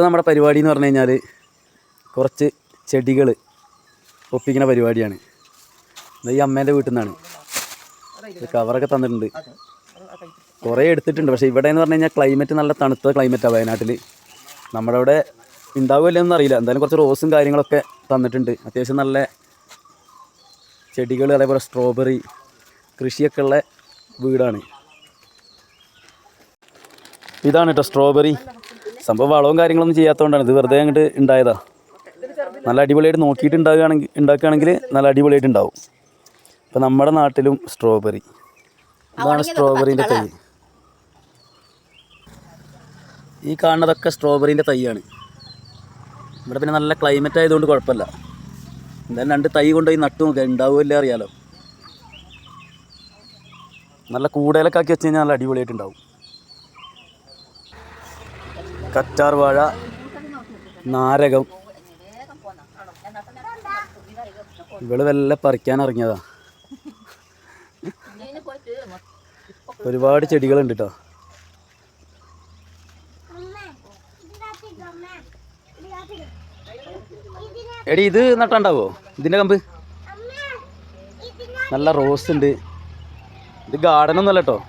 നമ്മുടെ പരിപാടി എന്ന് പറഞ്ഞു കഴിഞ്ഞാൽ കുറച്ച് ചെടികൾ ഒപ്പിക്കുന്ന പരിപാടിയാണ്. ഇത് ഈ അമ്മേൻ്റെ വീട്ടിൽ നിന്നാണ്. കവറൊക്കെ തന്നിട്ടുണ്ട്, കുറേ എടുത്തിട്ടുണ്ട്. പക്ഷേ ഇവിടെ എന്ന് പറഞ്ഞു കഴിഞ്ഞാൽ ക്ലൈമറ്റ് നല്ല തണുത്ത ക്ലൈമറ്റാണ് വയനാട്ടിൽ. നമ്മുടെ അവിടെ ഉണ്ടാവുമല്ലോന്നും അറിയില്ല. എന്തായാലും കുറച്ച് റോസും കാര്യങ്ങളൊക്കെ തന്നിട്ടുണ്ട്. അത്യാവശ്യം നല്ല ചെടികൾ, അതേപോലെ സ്ട്രോബെറി കൃഷിയൊക്കെ ഉള്ള വീടാണ്. ഇതാണ് കേട്ടോ സ്ട്രോബെറി. സംഭവം വളവും കാര്യങ്ങളൊന്നും ചെയ്യാത്തതുകൊണ്ടാണ്, ഇത് വെറുതെ അങ്ങോട്ട് ഉണ്ടായതാണ്. നല്ല അടിപൊളിയായിട്ട് നോക്കിയിട്ട് ഉണ്ടാക്കുകയാണെങ്കിൽ നല്ല അടിപൊളിയായിട്ട് ഉണ്ടാവും. ഇപ്പം നമ്മുടെ നാട്ടിലും സ്ട്രോബെറി, ഇതാണ് സ്ട്രോബെറീൻ്റെ തൈ. ഈ കാണുന്നതൊക്കെ സ്ട്രോബെറീൻ്റെ തൈയാണ്. ഇവിടെ പിന്നെ നല്ല ക്ലൈമറ്റ് ആയതുകൊണ്ട് കുഴപ്പമില്ല. എന്തായാലും 2 തൈ കൊണ്ടുപോയി നട്ടു നോക്കുക, ഉണ്ടാവുമല്ലേ അറിയാലോ. നല്ല കൂടയിലൊക്കെ ആക്കി വെച്ച് കഴിഞ്ഞാൽ നല്ല അടിപൊളിയായിട്ട് ഉണ്ടാവും. കറ്റാർ വാഴ, നാരകം. ഇവള് വല്ല പറിക്കാൻ ഇറങ്ങിയതാ. ഒരുപാട് ചെടികളുണ്ട് കേട്ടോ. എടി ഇത് നട്ടുണ്ടാവോ ഇതിൻ്റെ കമ്പ്? നല്ല റോസ് ഉണ്ട്. ഇത് ഗാർഡനൊന്നുമല്ല കേട്ടോ,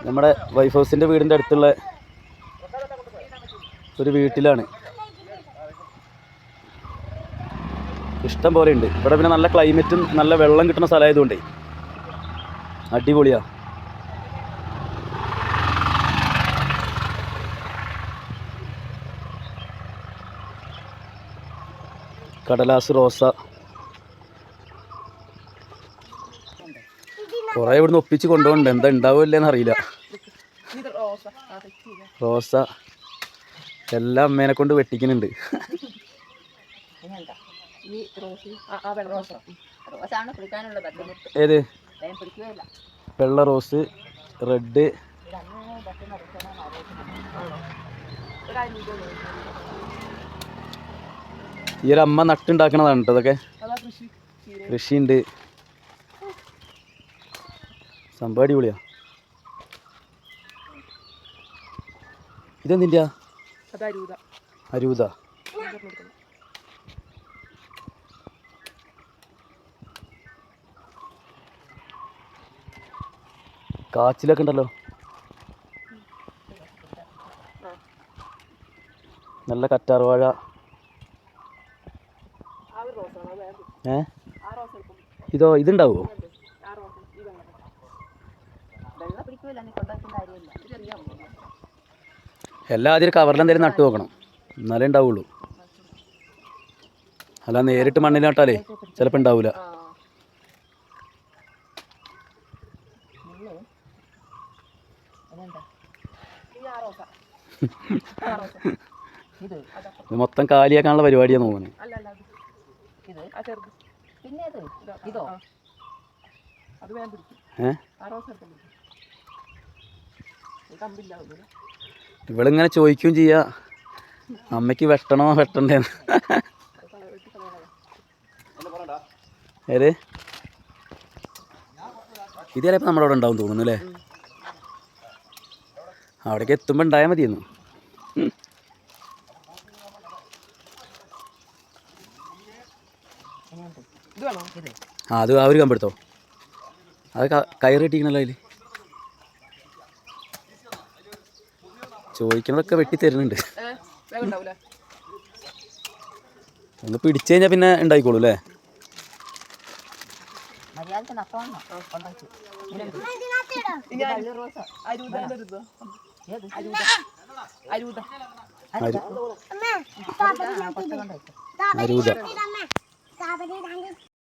നമ്മുടെ വൈഫ് ഹൗസിൻ്റെ വീടിൻ്റെ അടുത്തുള്ള ഒരു വീട്ടിലാണ്. ഇഷ്ടം പോലെ ഉണ്ട് ഇവിടെ. പിന്നെ നല്ല ക്ലൈമറ്റും നല്ല വെള്ളം കിട്ടുന്ന സ്ഥലമായതുകൊണ്ടേ അടിപൊളിയാണ്. കടലാസ് റോസ കുറേ ഇവിടുന്ന് ഒപ്പിച്ച് കൊണ്ടുപോകണ്ട, എന്താ ഉണ്ടാവില്ലെന്ന് അറിയില്ല. റോസ എല്ലാം അമ്മേനെ കൊണ്ട് വെട്ടിക്കുന്നുണ്ട്. ഏത് വെള്ള റോസ്, റെഡ്. ഈ ഒരു അമ്മ നട്ടുണ്ടാക്കണതാണ് കേട്ടോ ഇതൊക്കെ. കൃഷിയുണ്ട്, സംഭവം അടിപൊളിയാ. ഇതെന്തിൻ്റെ? അരൂത. കാച്ചിലൊക്കെ ഉണ്ടല്ലോ. നല്ല കറ്റാർ വാഴ. ഇതോ ഇതുണ്ടാവുമോ? എല്ലാം ആദ്യം കവറിൽ എന്തെങ്കിലും നട്ടു നോക്കണം, എന്നാലേ ഉണ്ടാവുള്ളൂ. അല്ല നേരിട്ട് മണ്ണിൽ നട്ടാലേ ചിലപ്പോൾ ഉണ്ടാവില്ല. ഇത് മൊത്തം കാലിയാക്കാനുള്ള പരിപാടിയാണ് തോന്നുന്നത്. ഇവളിങ്ങനെ ചോദിക്കുകയും ചെയ്യാ, അമ്മയ്ക്ക് വെട്ടണോ വെട്ടണ്ടേന്ന്. ഏത് ഇത് ചിലപ്പോൾ നമ്മുടെ അവിടെ ഉണ്ടാവും തോന്നുന്നു അല്ലേ? അവിടേക്ക് എത്തുമ്പോൾ ഉണ്ടായാൽ മതിയെന്നു. അത് ആ ഒരു കമ്പെടുത്തോ, അത് കയറി കിട്ടിക്കണല്ലോ അതിൽ. ചോദിക്കണതൊക്കെ വെട്ടി തരുന്നുണ്ട്. ഒന്ന് പിടിച്ചു കഴിഞ്ഞാൽ പിന്നെ ഉണ്ടായിക്കോളൂ അല്ലേ? അരൂത.